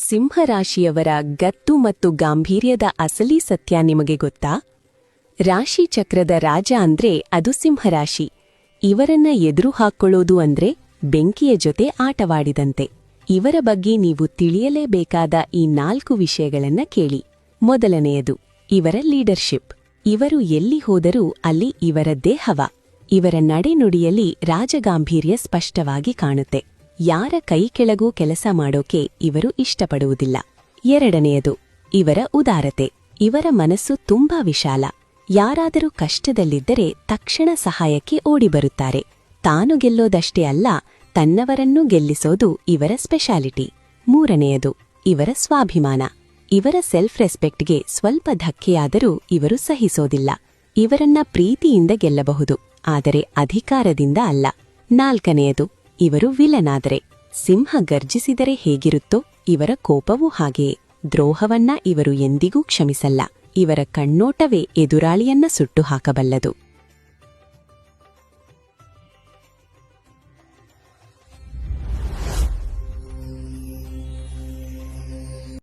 ಸಿಂಹರಾಶಿಯವರ ಗತ್ತು ಮತ್ತು ಗಾಂಭೀರ್ಯದ ಅಸಲಿ ಸತ್ಯ ನಿಮಗೆ ಗೊತ್ತಾ? ರಾಶಿ ಚಕ್ರದ ರಾಜ ಅಂದ್ರೆ ಅದು ಸಿಂಹರಾಶಿ. ಇವರನ್ನ ಎದುರು ಹಾಕ್ಕೊಳ್ಳೋದು ಅಂದ್ರೆ ಬೆಂಕಿಯ ಜೊತೆ ಆಟವಾಡಿದಂತೆ. ಇವರ ಬಗ್ಗೆ ನೀವು ತಿಳಿಯಲೇಬೇಕಾದ ಈ 4 ವಿಷಯಗಳನ್ನ ಕೇಳಿ. ಮೊದಲನೆಯದು, ಇವರ ಲೀಡರ್ಶಿಪ್. ಇವರು ಎಲ್ಲಿ ಹೋದರೂ ಅಲ್ಲಿ ಇವರದ್ದೇ ಹವ. ಇವರ ನಡೆನುಡಿಯಲ್ಲಿ ರಾಜಗಾಂಭೀರ್ಯ ಸ್ಪಷ್ಟವಾಗಿ ಕಾಣುತ್ತೆ. ಯಾರ ಕೈ ಕೆಳಗೂ ಕೆಲಸ ಮಾಡೋಕೆ ಇವರು ಇಷ್ಟಪಡುವುದಿಲ್ಲ. ಎರಡನೆಯದು, ಇವರ ಉದಾರತೆ. ಇವರ ಮನಸ್ಸು ತುಂಬಾ ವಿಶಾಲ. ಯಾರಾದರೂ ಕಷ್ಟದಲ್ಲಿದ್ದರೆ ತಕ್ಷಣ ಸಹಾಯಕ್ಕೆ ಓಡಿಬರುತ್ತಾರೆ. ತಾನು ಗೆಲ್ಲೋದಷ್ಟೇ ಅಲ್ಲ, ತನ್ನವರನ್ನೂ ಗೆಲ್ಲಿಸೋದು ಇವರ ಸ್ಪೆಷಾಲಿಟಿ. ಮೂರನೆಯದು, ಇವರ ಸ್ವಾಭಿಮಾನ. ಇವರ ಸೆಲ್ಫ್ ರೆಸ್ಪೆಕ್ಟ್ಗೆ ಸ್ವಲ್ಪ ಧಕ್ಕೆಯಾದರೂ ಇವರು ಸಹಿಸೋದಿಲ್ಲ. ಇವರನ್ನ ಪ್ರೀತಿಯಿಂದ ಗೆಲ್ಲಬಹುದು, ಆದರೆ ಅಧಿಕಾರದಿಂದ ಅಲ್ಲ. ನಾಲ್ಕನೆಯದು, ಇವರು ವಿಲನಾದರೆ. ಸಿಂಹ ಗರ್ಜಿಸಿದರೆ ಹೇಗಿರುತ್ತೋ ಇವರ ಕೋಪವೂ ಹಾಗೆಯೇ. ದ್ರೋಹವನ್ನ ಇವರು ಎಂದಿಗೂ ಕ್ಷಮಿಸಲ್ಲ. ಇವರ ಕಣ್ಣೋಟವೇ ಎದುರಾಳಿಯನ್ನ ಸುಟ್ಟು ಹಾಕಬಲ್ಲದು.